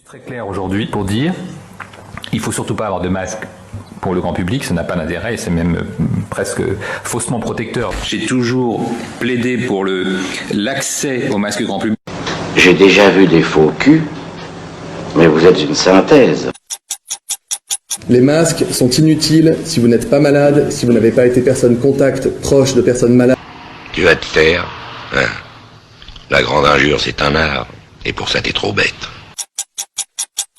Très clair aujourd'hui pour dire il faut surtout pas avoir de masque pour le grand public, ça n'a pas d'intérêt et c'est même presque faussement protecteur. J'ai toujours plaidé pour l'accès au masque grand public. J'ai déjà vu des faux culs, mais vous êtes une synthèse. Les masques sont inutiles si vous n'êtes pas malade, si vous n'avez pas été personne contact proche de personnes malades. Tu vas te taire, hein. La grande injure, c'est un art, et pour ça t'es trop bête.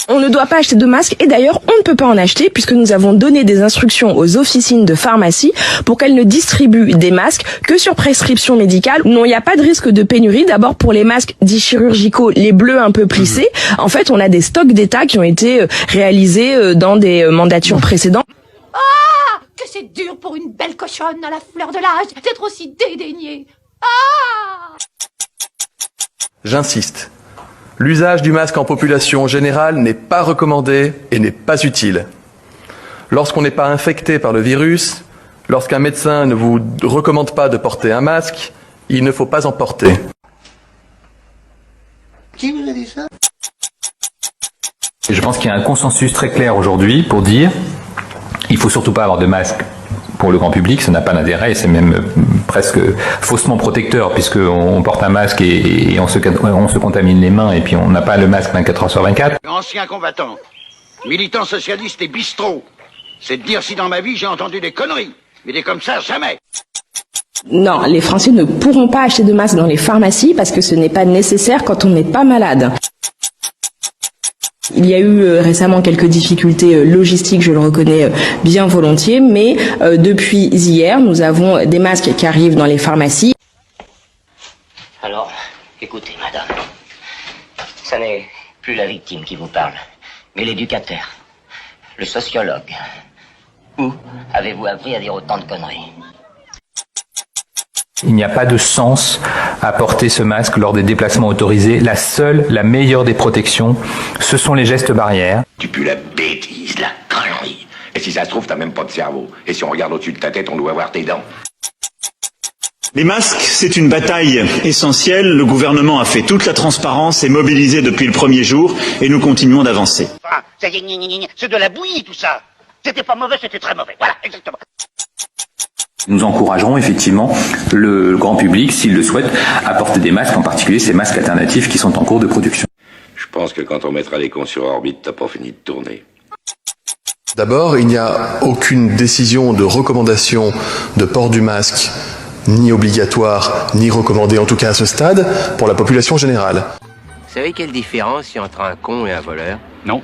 On ne doit pas acheter de masques et d'ailleurs on ne peut pas en acheter puisque nous avons donné des instructions aux officines de pharmacie pour qu'elles ne distribuent des masques que sur prescription médicale. Non, il n'y a pas de risque de pénurie. D'abord pour les masques dits chirurgicaux, les bleus un peu plissés. En fait, on a des stocks d'État qui ont été réalisés dans des mandatures précédentes. Ah, que c'est dur pour une belle cochonne à la fleur de l'âge d'être aussi dédaignée. Ah! J'insiste. L'usage du masque en population générale n'est pas recommandé et n'est pas utile. Lorsqu'on n'est pas infecté par le virus, lorsqu'un médecin ne vous recommande pas de porter un masque, il ne faut pas en porter. Qui vous a dit ça? Je pense qu'il y a un consensus très clair aujourd'hui pour dire il faut surtout pas avoir de masque pour le grand public, ça n'a pas d'intérêt et c'est même presque faussement protecteur puisqu'on porte un masque et on se contamine les mains et puis on n'a pas le masque 24 heures sur 24. Ancien combattant, militant socialiste et bistrot, c'est de dire si dans ma vie j'ai entendu des conneries, mais des comme ça, jamais. Non, les Français ne pourront pas acheter de masques dans les pharmacies parce que ce n'est pas nécessaire quand on n'est pas malade. Il y a eu récemment quelques difficultés logistiques, je le reconnais bien volontiers, mais depuis hier, nous avons des masques qui arrivent dans les pharmacies. Alors, écoutez, madame, ça n'est plus la victime qui vous parle, mais l'éducateur, le sociologue. Où avez-vous appris à dire autant de conneries? Il n'y a pas de sens à porter ce masque lors des déplacements autorisés. La meilleure des protections, ce sont les gestes barrières. Tu pues la bêtise, la connerie. Et si ça se trouve, t'as même pas de cerveau. Et si on regarde au-dessus de ta tête, on doit voir tes dents. Les masques, c'est une bataille essentielle. Le gouvernement a fait toute la transparence et mobilisé depuis le premier jour et nous continuons d'avancer. Ah, c'est de la bouillie tout ça. C'était pas mauvais, c'était très mauvais. Voilà, exactement. Nous encouragerons effectivement le grand public, s'il le souhaite, à porter des masques, en particulier ces masques alternatifs qui sont en cours de production. Je pense que quand on mettra les cons sur orbite, t'as pas fini de tourner. D'abord, il n'y a aucune décision de recommandation de port du masque, ni obligatoire, ni recommandé, en tout cas à ce stade, pour la population générale. Vous savez quelle différence il y a entre un con et un voleur? Non.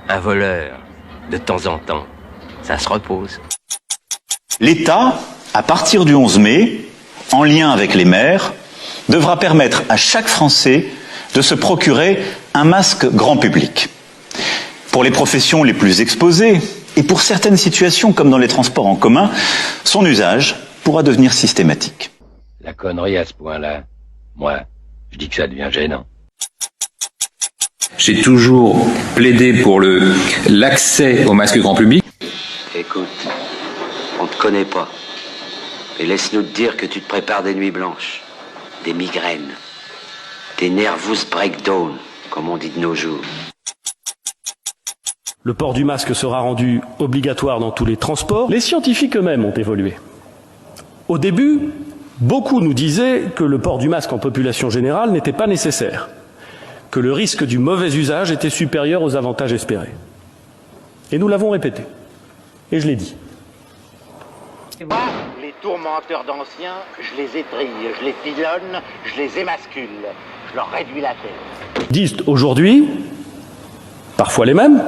Un voleur, de temps en temps, ça se repose. L'État, à partir du 11 mai, en lien avec les maires, devra permettre à chaque Français de se procurer un masque grand public. Pour les professions les plus exposées et pour certaines situations comme dans les transports en commun, son usage pourra devenir systématique. La connerie à ce point-là, moi, je dis que ça devient gênant. J'ai toujours plaidé pour l'accès au masque grand public. Écoute, on te connaît pas. Et laisse-nous te dire que tu te prépares des nuits blanches, des migraines, des nervous breakdown, comme on dit de nos jours. Le port du masque sera rendu obligatoire dans tous les transports. Les scientifiques eux-mêmes ont évolué. Au début, beaucoup nous disaient que le port du masque en population générale n'était pas nécessaire, que le risque du mauvais usage était supérieur aux avantages espérés. Et nous l'avons répété. Et je l'ai dit. Moi, les tourmenteurs d'anciens, je les étrille, je les pilonne, je les émascule, je leur réduis la tête. Disent aujourd'hui, parfois les mêmes,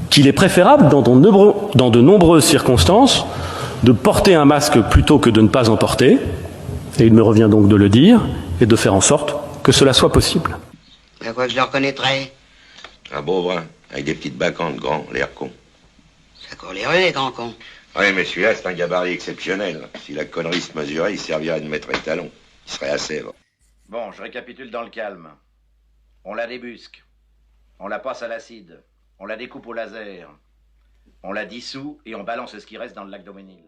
qu'il est préférable dans de nombreuses circonstances de porter un masque plutôt que de ne pas en porter, et il me revient donc de le dire, et de faire en sorte que cela soit possible. À quoi je le reconnaîtrais? Un beau brun, avec des petites bacantes grands, l'air con. Ça court les rues, les grands cons. Oui, mais celui-là, c'est un gabarit exceptionnel. Si la connerie se mesurait, il servirait de maître étalon. Il serait à Sèvres. Bon, je récapitule dans le calme. On la débusque. On la passe à l'acide. On la découpe au laser. On la dissout et on balance ce qui reste dans le lac Daumesnil.